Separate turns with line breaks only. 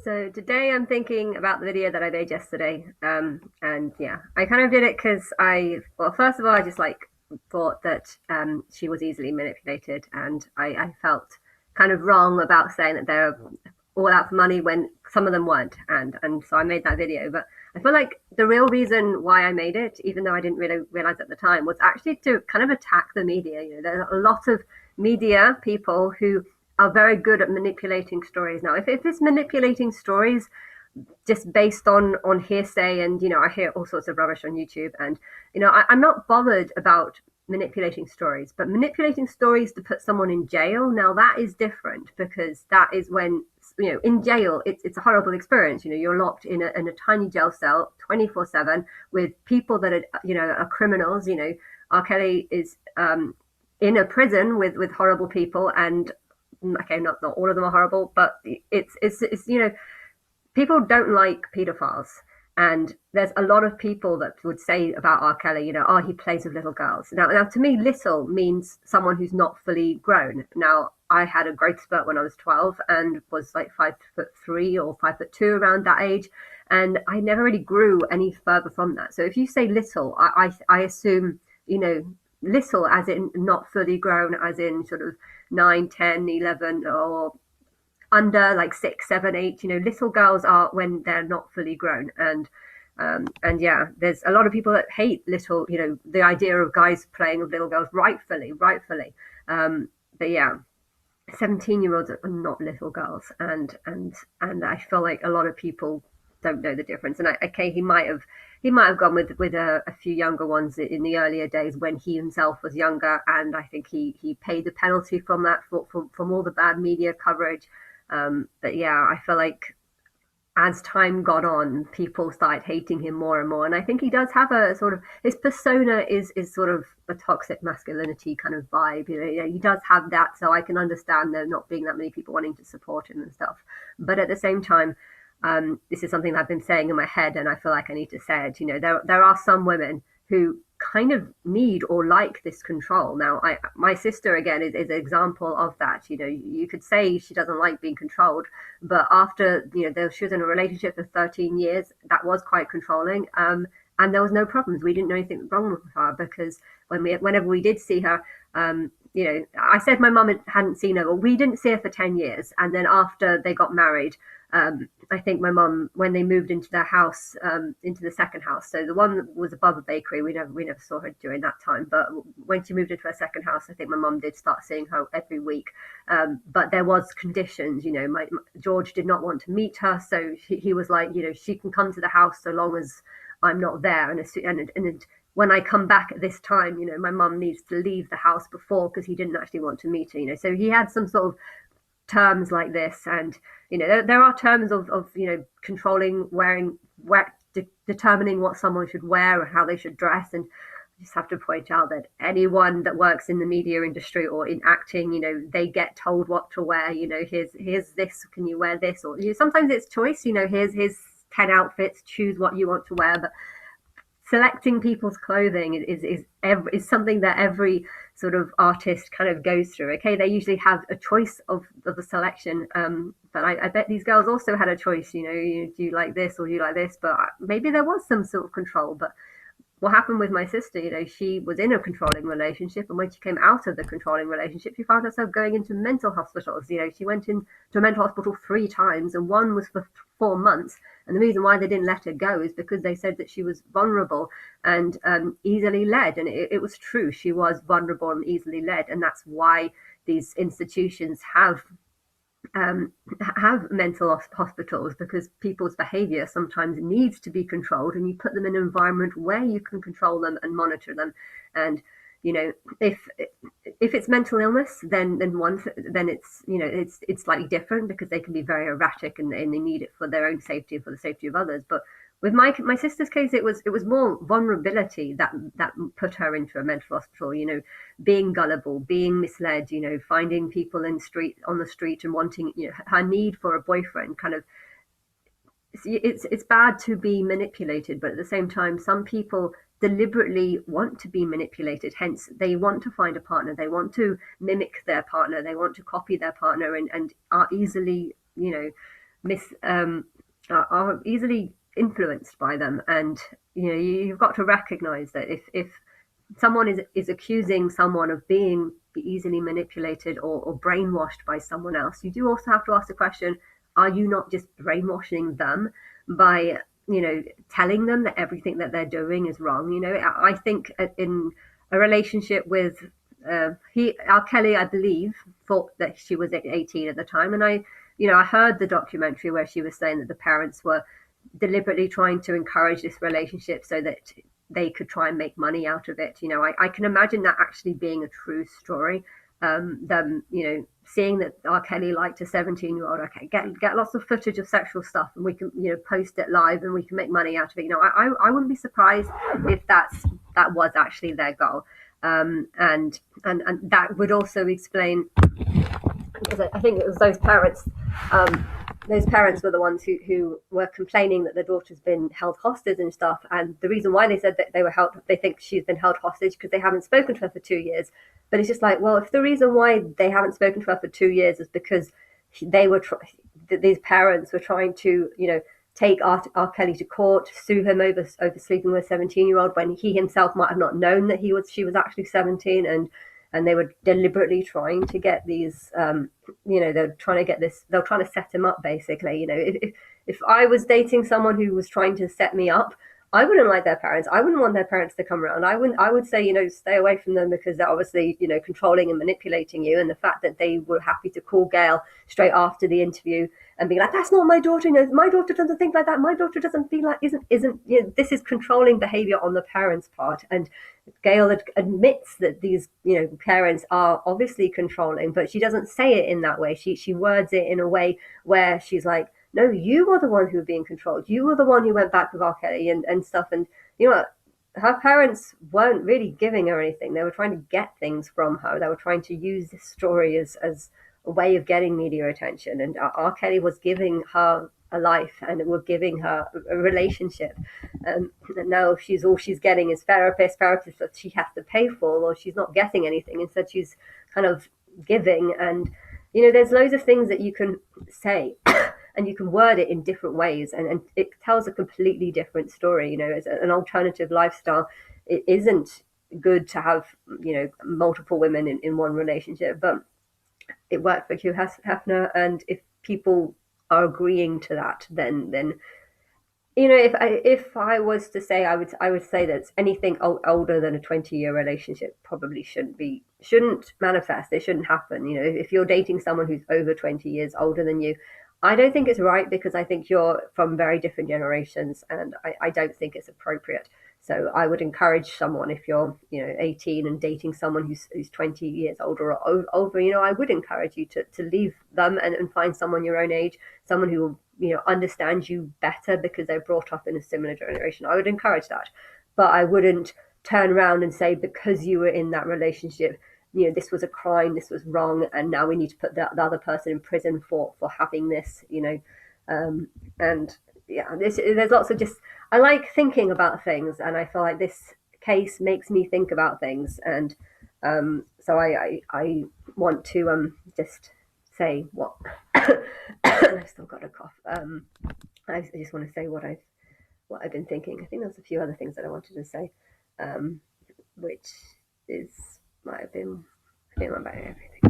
So today I'm thinking about the video that I made yesterday. And yeah, I kind of did it because well, first of all, I just like thought that she was easily manipulated, and I felt kind of wrong about saying that they're all out for money when some of them weren't, and so I made that video. But I feel like the real reason why I made it, even though I didn't really realize at the time, was actually to kind of attack the media. There's a lot of media people who are very good at manipulating stories. Now, if it's manipulating stories just based on hearsay, and I hear all sorts of rubbish on YouTube, and I'm not bothered about manipulating stories, but manipulating stories to put someone in jail, now that is different, because that is when in jail it's a horrible experience. You're locked in a tiny jail cell 24/7 with people that are criminals. R. Kelly is in a prison with horrible people, and okay, not all of them are horrible, but it's people don't like pedophiles. And there's a lot of people that would say about R. Kelly, oh, he plays with little girls. Now, to me, little means someone who's not fully grown. Now, I had a growth spurt when I was 12 and was like 5'3" or 5'2" around that age. And I never really grew any further from that. So if you say little, I assume, little as in not fully grown, as in sort of 9, 10, 11, or under like 6, 7, 8. Little girls are when they're not fully grown. And yeah, there's a lot of people that hate little, the idea of guys playing with little girls, rightfully. But yeah, 17-year-olds are not little girls, and I feel like a lot of people don't know the difference. And okay, he might have gone with a few younger ones in the earlier days when he himself was younger, and I think he paid the penalty from that, from all the bad media coverage. But yeah, I feel like as time got on, people started hating him more and more. And I think he does have a sort of, his persona is sort of a toxic masculinity kind of vibe. Yeah, he does have that. So I can understand there not being that many people wanting to support him and stuff. But at the same time, this is something I've been saying in my head, and I feel like I need to say it. There are some women who kind of need or like this control. Now, my sister again is an example of that. You could say she doesn't like being controlled, but after she was in a relationship for 13 years, that was quite controlling. And there was no problems. We didn't know anything wrong with her, because whenever we did see her, I said my mum hadn't seen her, but we didn't see her for 10 years. And then after they got married, I think my mum, when they moved into their house, into the second house, so the one that was above a bakery, we never saw her during that time. But when she moved into her second house, I think my mum did start seeing her every week. But there was conditions. My George did not want to meet her, so he was like, she can come to the house so long as I'm not there, and when I come back at this time, my mum needs to leave the house before, because he didn't actually want to meet her. So he had some sort of terms like this. And there are terms of controlling, determining what someone should wear or how they should dress. And I just have to point out that anyone that works in the media industry or in acting, they get told what to wear. Here's this, can you wear this? Or sometimes it's choice. Here's 10 outfits, choose what you want to wear. But selecting people's clothing is something that every sort of artist kind of goes through. Okay, they usually have a choice of the selection, but I bet these girls also had a choice. Do you like this or do you like this? But maybe there was some sort of control. But what happened with my sister, she was in a controlling relationship, and when she came out of the controlling relationship, she found herself going into mental hospitals. She went into a mental hospital 3 times, and one was for 4 months. And the reason why they didn't let her go is because they said that she was vulnerable and easily led. And it was true. She was vulnerable and easily led. And that's why these institutions have mental hospitals, because people's behavior sometimes needs to be controlled, and you put them in an environment where you can control them and monitor them. And if it's mental illness, then it's slightly different, because they can be very erratic, and they need it for their own safety and for the safety of others. But with my sister's case, it was more vulnerability that put her into a mental hospital. Being gullible, being misled. Finding people on the street and wanting, her need for a boyfriend. Kind of, it's bad to be manipulated, but at the same time, some people deliberately want to be manipulated. Hence, they want to find a partner. They want to mimic their partner. They want to copy their partner, and are easily, mis are easily influenced by them, and you've got to recognize that if someone is accusing someone of being easily manipulated or brainwashed by someone else, you do also have to ask the question: are you not just brainwashing them by telling them that everything that they're doing is wrong? I think in a relationship with R. Kelly, I believe, thought that she was 18 at the time, and I heard the documentary where she was saying that the parents were deliberately trying to encourage this relationship so that they could try and make money out of it. I can imagine that actually being a true story. Them, seeing that R. Kelly liked a 17-year-old, okay, get lots of footage of sexual stuff, and we can, post it live, and we can make money out of it. I wouldn't be surprised if that was actually their goal, and that would also explain, because I think it was those parents. Those parents were the ones who were complaining that their daughter's been held hostage and stuff. And the reason why they said that they think she's been held hostage because they haven't spoken to her for 2 years. But it's just like, well, if the reason why they haven't spoken to her for 2 years is because these parents were trying to, take R. Kelly to court, sue him over sleeping with a 17-year-old when he himself might have not known that she was actually 17, and they were deliberately trying to get these, they're trying to get this, they're trying to set him up basically. If I was dating someone who was trying to set me up, I wouldn't like their parents. I wouldn't want their parents to come around. I would say, stay away from them, because they're obviously, controlling and manipulating you. And the fact that they were happy to call Gail straight after the interview and be like, that's not my daughter. My daughter doesn't think like that. My daughter doesn't feel like, this is controlling behavior on the parents' part. And Gail admits that these, parents are obviously controlling, but she doesn't say it in that way. She words it in a way where she's like, no, you were the one who were being controlled. You were the one who went back with R. Kelly and stuff. And her parents weren't really giving her anything. They were trying to get things from her. They were trying to use this story as a way of getting media attention. And R. Kelly was giving her a life, and it was giving her a relationship. And now all she's getting is therapists that she has to pay for, or she's not getting anything. Instead, she's kind of giving. And there's loads of things that you can say and you can word it in different ways, and it tells a completely different story. As an alternative lifestyle, it isn't good to have multiple women in one relationship, but it worked for Hugh Hefner. And if people are agreeing to that, then if I was to say, I would say that anything older than a 20-year relationship probably shouldn't manifest. It shouldn't happen. If you're dating someone who's over 20 years older than you, I don't think it's right, because I think you're from very different generations, and I don't think it's appropriate. So I would encourage someone, if you're 18 and dating someone who's 20 years older or over, I would encourage you to leave them and find someone your own age, someone who will understands you better because they're brought up in a similar generation. I would encourage that, but I wouldn't turn around and say, because you were in that relationship, this was a crime, this was wrong, and now we need to put the other person in prison for having this. And yeah, there's lots of just, I like thinking about things, and I feel like this case makes me think about things. And so I want to just say what I've still got a cough. I just want to say what I've been thinking. I think there's a few other things that I wanted to say, which might have been, I think, about everything.